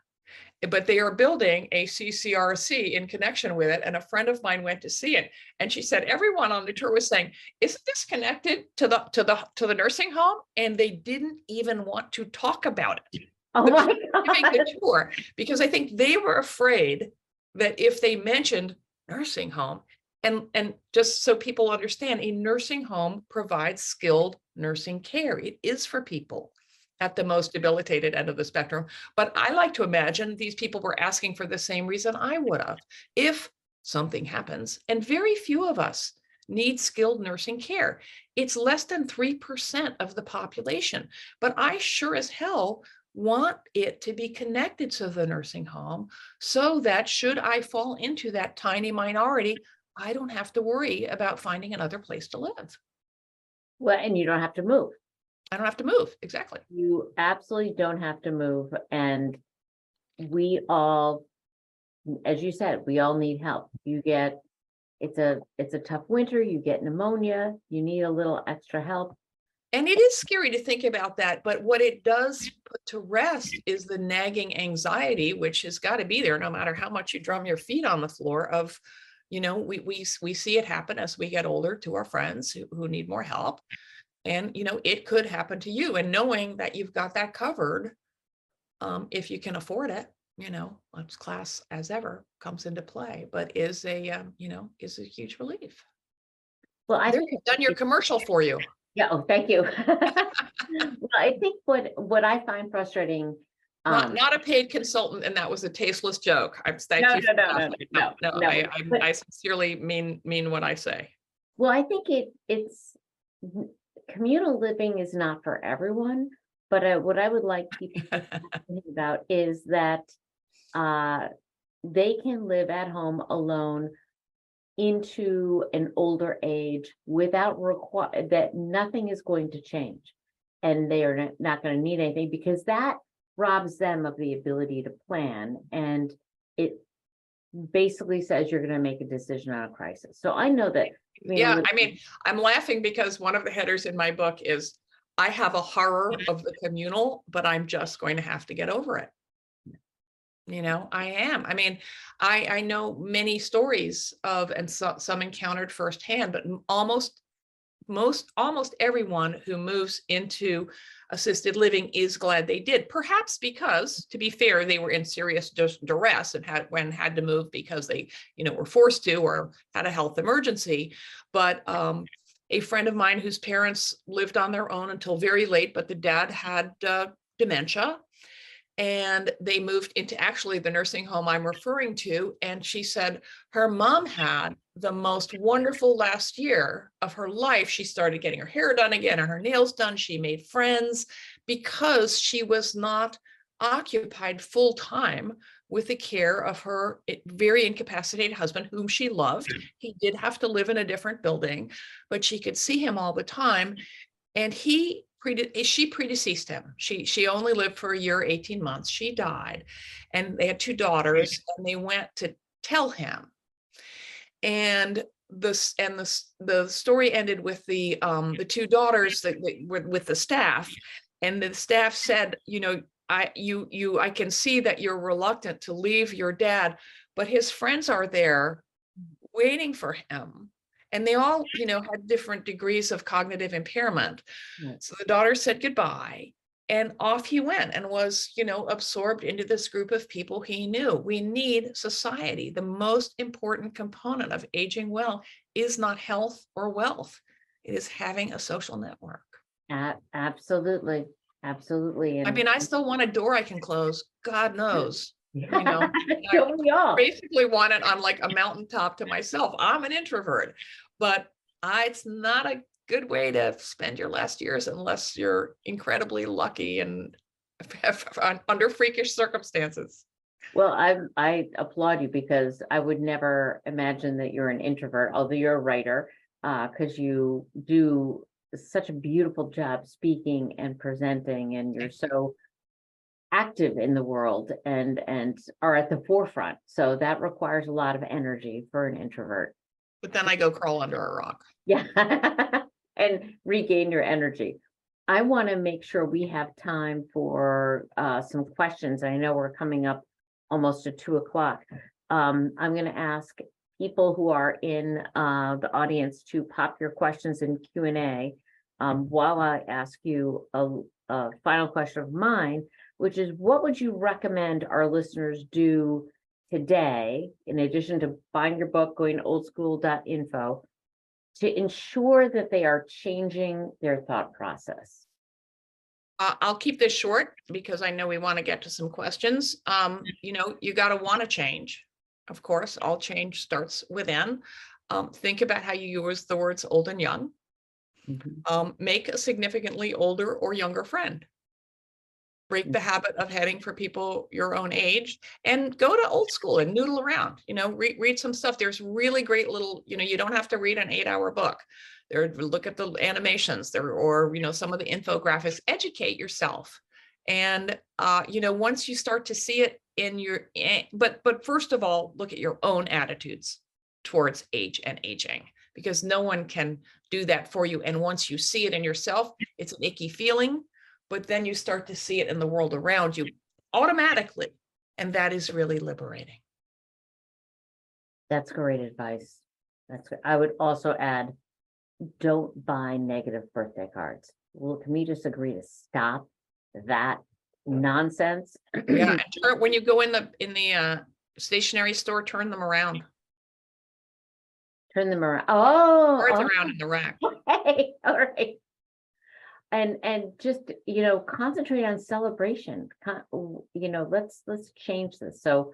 But they are building a CCRC in connection with it. And a friend of mine went to see it. And she said, everyone on the tour was saying, isn't this connected to the nursing home? And they didn't even want to talk about it. Oh my Giving God. the tour, because I think they were afraid that if they mentioned nursing home, and just so people understand, a nursing home provides skilled nursing care. It is for people at the most debilitated end of the spectrum. But I like to imagine these people were asking for the same reason I would have. If something happens, and very few of us need skilled nursing care. It's less than 3% of the population, but I sure as hell want it to be connected to the nursing home, so that should I fall into that tiny minority, I don't have to worry about finding another place to live. Well, and you don't have to move. I don't have to move. Exactly. You absolutely don't have to move. And we all, as you said, we all need help. It's a tough winter, you get pneumonia, you need a little extra help. And it is scary to think about that, but what it does put to rest is the nagging anxiety, which has got to be there no matter how much you drum your feet on the floor of, we see it happen as we get older to our friends who need more help. And, it could happen to you, and knowing that you've got that covered, if you can afford it, let's class as ever comes into play, but is a huge relief. Well, I There, think you've done your commercial for you. yeah, oh, thank you. Well, I think what I find frustrating, Not a paid consultant, and that was a tasteless joke. Thank No, you for no, laughing. no. I sincerely mean what I say. well, I think it's communal living is not for everyone, but what I would like people to think about is that they can live at home alone into an older age without that nothing is going to change, and they are not going to need anything, because that robs them of the ability to plan, and it basically says you're going to make a decision on a crisis. So I know that. Yeah, I'm laughing because one of the headers in my book is, I have a horror of the communal, but I'm just going to have to get over it. I am. I know many stories of, and some encountered firsthand, but almost everyone who moves into assisted living is glad they did. Perhaps because, to be fair, they were in serious duress and had to move because they, were forced to, or had a health emergency. But a friend of mine whose parents lived on their own until very late, but the dad had dementia. And they moved into actually the nursing home I'm referring to. And she said her mom had the most wonderful last year of her life. She started getting her hair done again and her nails done. She made friends because she was not occupied full time with the care of her very incapacitated husband, whom she loved. He did have to live in a different building, but she could see him all the time. And she predeceased him. She only lived for a year, 18 months. She died, and they had 2 daughters, and they went to tell him. And the story ended with the 2 daughters that were with the staff, and the staff said, I can see that you're reluctant to leave your dad, but his friends are there waiting for him. And they all, had different degrees of cognitive impairment. Right. So the daughter said goodbye, and off he went, and was, absorbed into this group of people he knew. We need society. The most important component of aging well is not health or wealth. It is having a social network. Absolutely. Absolutely. And I still want a door I can close. God knows. don't we all? Basically want it on like a mountaintop to myself. I'm an introvert, but it's not a good way to spend your last years unless you're incredibly lucky and under freakish circumstances. Well, I applaud you, because I would never imagine that you're an introvert, although you're a writer. because you do such a beautiful job speaking and presenting, and you're so active in the world and are at the forefront. So that requires a lot of energy for an introvert. But then I go crawl under a rock. Yeah. And regain your energy. I want to make sure we have time for some questions. I know we're coming up almost to 2 o'clock. I'm going to ask people who are in the audience to pop your questions in Q&A while I ask you a final question of mine, which is, what would you recommend our listeners do today, in addition to buying your book, going to oldschool.info, to ensure that they are changing their thought process? I'll keep this short because I know we want to get to some questions. You got to want to change. Of course, all change starts within. Think about how you use the words old and young. Make a significantly older or younger friend. Break the habit of heading for people your own age, and go to old school and noodle around, read some stuff. There's really great little, you don't have to read an 8-hour book. Look at the animations there, or, some of the infographics. Educate yourself. And, once you start to see it in your, but first of all, look at your own attitudes towards age and aging, because no one can do that for you. And once you see it in yourself, it's an icky feeling, but then you start to see it in the world around you automatically. And that is really liberating. That's great advice. That's good. I would also add, don't buy negative birthday cards. Well, can we just agree to stop that nonsense? Yeah, and when you go in the stationery store, turn them around. Turn them around. Oh, Cards around in the rack. Okay, all right. And just, concentrate on celebration. Let's change this. So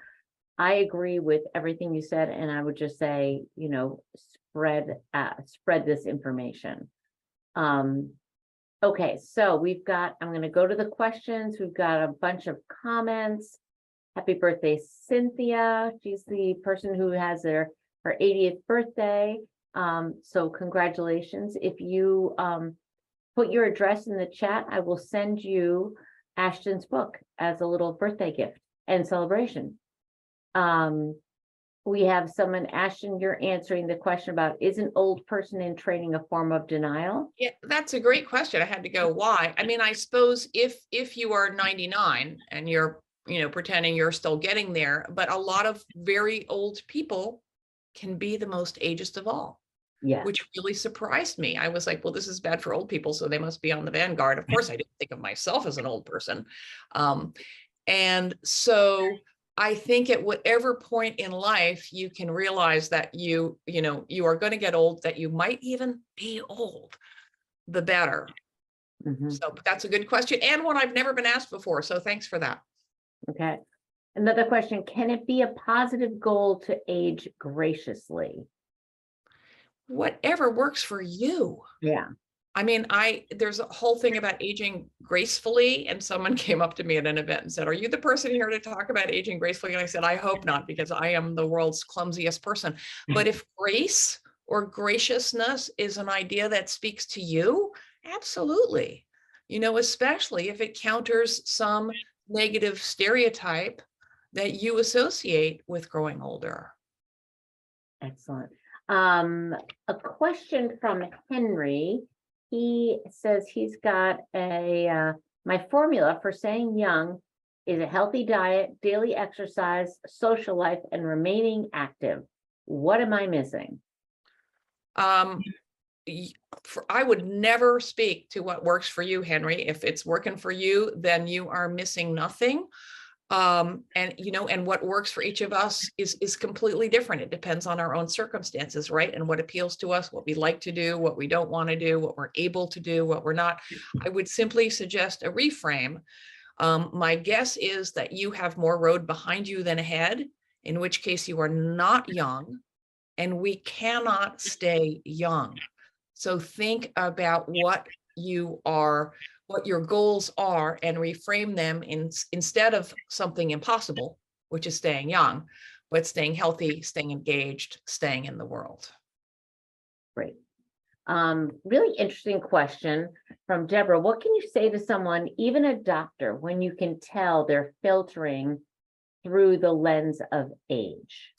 I agree with everything you said, and I would just say, spread this information. Okay, so I'm going to go to the questions. We've got a bunch of comments. Happy birthday, Cynthia. She's the person who has her 80th birthday. So congratulations. If you put your address in the chat, I will send you Ashton's book as a little birthday gift and celebration. We have someone, Ashton, you're answering the question about, is an old person in training a form of denial? Yeah, that's a great question. I had to go, why? I mean, I suppose if you are 99 and you're, pretending you're still getting there, but a lot of very old people can be the most ageist of all. Yeah. Which really surprised me. I was like, well, this is bad for old people, so they must be on the vanguard. Of course, I didn't think of myself as an old person. And so I think at whatever point in life you can realize that you are going to get old, that you might even be old, the better. So that's a good question, and one I've never been asked before. So thanks for that. Okay. Another question, can it be a positive goal to age graciously? Whatever works for you. Yeah. I mean, there's a whole thing about aging gracefully, and someone came up to me at an event and said, are you the person here to talk about aging gracefully? And I said, I hope not, because I am the world's clumsiest person. But if grace or graciousness is an idea that speaks to you, absolutely. Especially if it counters some negative stereotype that you associate with growing older. Excellent. A question from Henry. He says he's got my formula for staying young is a healthy diet, daily exercise, social life, and remaining active. What am I missing? I would never speak to what works for you, Henry. If it's working for you, then you are missing nothing. And what works for each of us is completely different. It depends on our own circumstances, right? And what appeals to us, what we like to do, what we don't want to do, what we're able to do, what we're not. I would simply suggest a reframe. My guess is that you have more road behind you than ahead, in which case you are not young, and we cannot stay young. So think about what your goals are, and reframe them instead of something impossible, which is staying young, but staying healthy, staying engaged, staying in the world. Great. Really interesting question from Deborah. What can you say to someone, even a doctor, when you can tell they're filtering through the lens of age?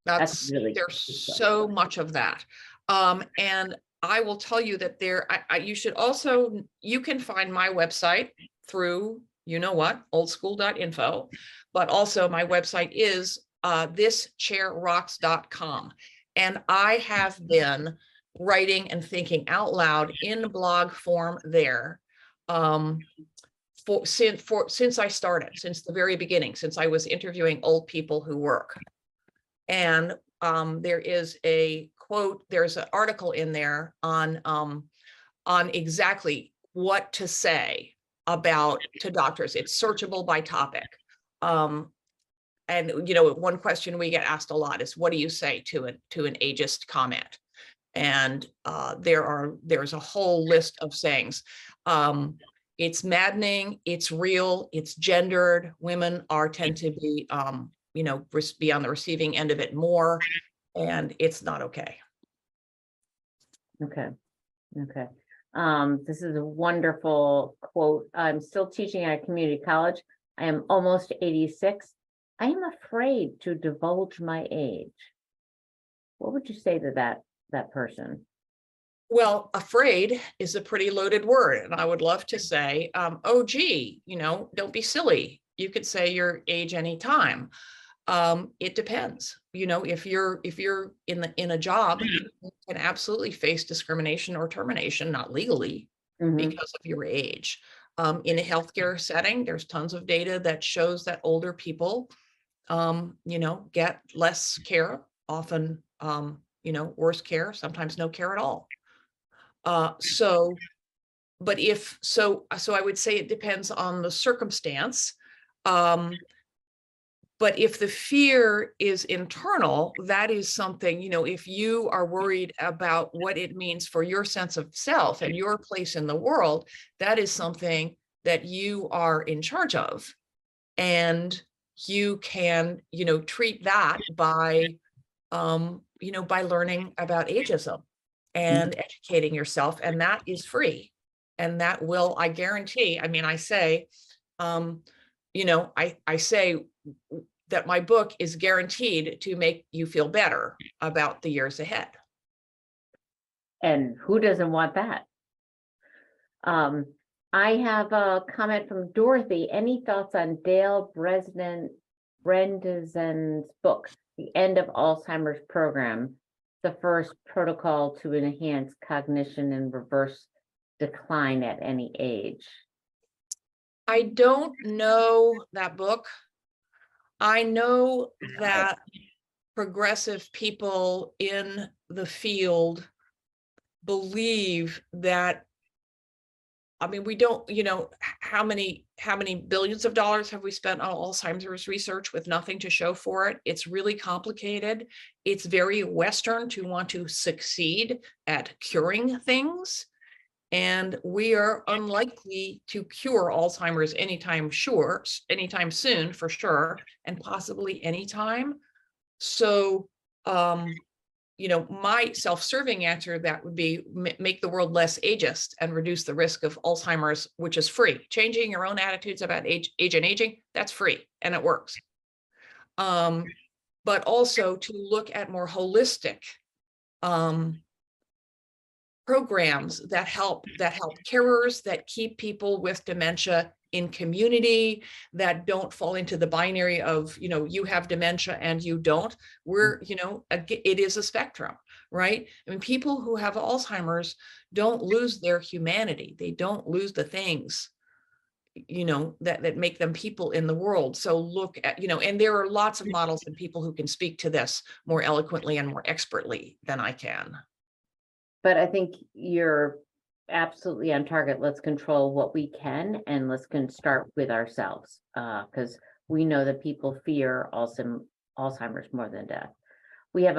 That's really there's so much of that. And I will tell you that you should also, you can find my website through, oldschool.info, but also my website is thischairrocks.com. And I have been writing and thinking out loud in blog form there since I started, since the very beginning, since I was interviewing old people who work. And there is a quote, there's an article in there on exactly what to say to doctors. It's searchable by topic. And one question we get asked a lot is, what do you say to an ageist comment? And there's a whole list of sayings. It's maddening, it's real, it's gendered. Women tend to be be on the receiving end of it more, and it's not okay. Okay. This is a wonderful quote. I'm still teaching at a community college. I am almost 86. I am afraid to divulge my age. What would you say to that person? Well, afraid is a pretty loaded word. And I would love to say, oh, gee, don't be silly. You could say your age anytime. It depends. If you're in a job, you can absolutely face discrimination or termination, not legally, because of your age. In a healthcare setting, there's tons of data that shows that older people, get less care, often, worse care, sometimes no care at all. So I would say it depends on the circumstance. But if the fear is internal, that is something, if you are worried about what it means for your sense of self and your place in the world, that is something that you are in charge of. And you can, treat that by, by learning about ageism and educating yourself. And that is free. And that will, I guarantee, I say, I say that my book is guaranteed to make you feel better about the years ahead. And who doesn't want that? I have a comment from Dorothy. Any thoughts on Dale Bredeson's book, The End of Alzheimer's Program, the first protocol to enhance cognition and reverse decline at any age? I don't know that book. I know that progressive people in the field believe that, we don't, how many billions of dollars have we spent on Alzheimer's research with nothing to show for it? It's really complicated. It's very Western to want to succeed at curing things. And we are unlikely to cure Alzheimer's anytime soon, for sure, and possibly anytime. So, my self-serving answer that would be make the world less ageist and reduce the risk of Alzheimer's, which is free. Changing your own attitudes about age and aging, that's free and it works. But also to look at more holistic programs that help carers, that keep people with dementia in community, that don't fall into the binary of, you have dementia and you don't. It is a spectrum, right? People who have Alzheimer's don't lose their humanity. They don't lose the things, that make them people in the world. So look at, and there are lots of models and people who can speak to this more eloquently and more expertly than I can. But I think you're absolutely on target. Let's control what we can, and let's start with ourselves, because we know that people fear Alzheimer's more than death. We have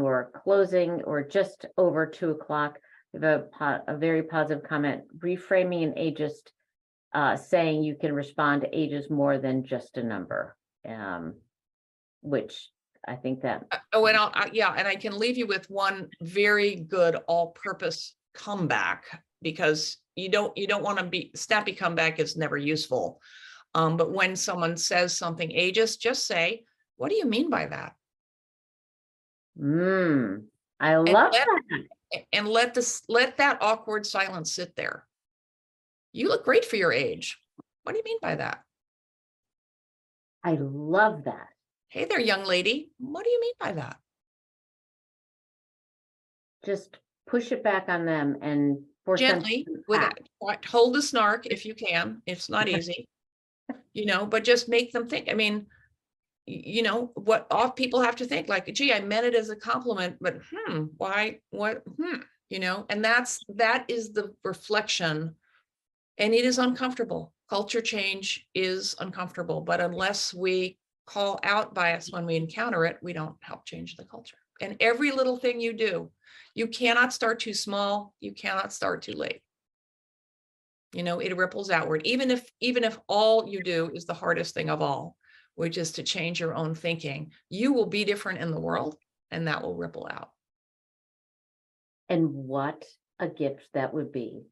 we're closing, or just over 2 o'clock. We have a very positive comment. Reframing an ageist, saying you can respond to ages more than just a number, which I think that, Oh, and yeah, and I can leave you with one very good all-purpose comeback, because you don't want to be snappy. Comeback is never useful. But when someone says something ageist, just say, what do you mean by that? I And love let, that. and let that awkward silence sit there. You look great for your age. What do you mean by that? I love that. Hey there, young lady. What do you mean by that? Just push it back on them and force them Gently, to with act. it. Hold the snark if you can. It's not easy, but just make them think. I mean, what all people have to think, like, gee, I meant it as a compliment, but why, what, and that is the reflection. And it is uncomfortable. Culture change is uncomfortable, but unless we call out bias when we encounter it, we don't help change the culture. And every little thing you do, you cannot start too small. You cannot start too late. It ripples outward. Even if all you do is the hardest thing of all, which is to change your own thinking, you will be different in the world, and that will ripple out. And what a gift that would be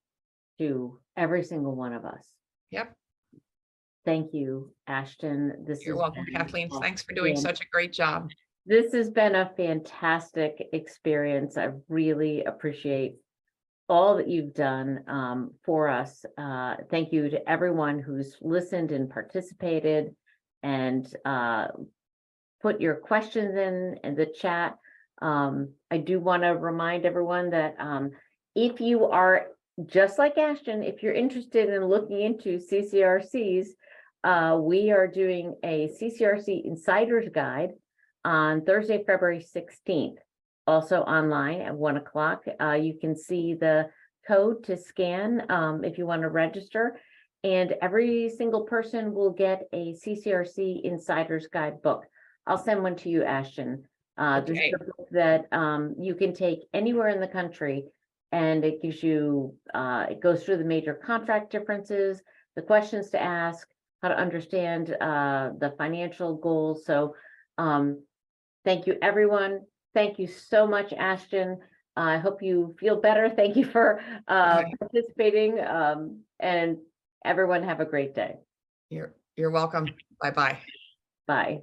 to every single one of us. Yep. Thank you, Ashton. You're welcome, Kathleen. Thanks for doing such a great job. This has been a fantastic experience. I really appreciate all that you've done for us. Thank you to everyone who's listened and participated and put your questions in the chat. I do want to remind everyone that if you are just like Ashton, if you're interested in looking into CCRCs, we are doing a CCRC Insider's Guide on Thursday, February 16th. Also online at 1 o'clock. You can see the code to scan if you want to register. And every single person will get a CCRC Insider's Guide book. I'll send one to you, Ashton. This is a book that you can take anywhere in the country, and it gives you, it goes through the major contract differences, the questions to ask, how to understand the financial goals. So thank you, everyone. Thank you so much, Ashton. I hope you feel better. Thank you for participating, and everyone have a great day. You're welcome. Bye-bye. Bye.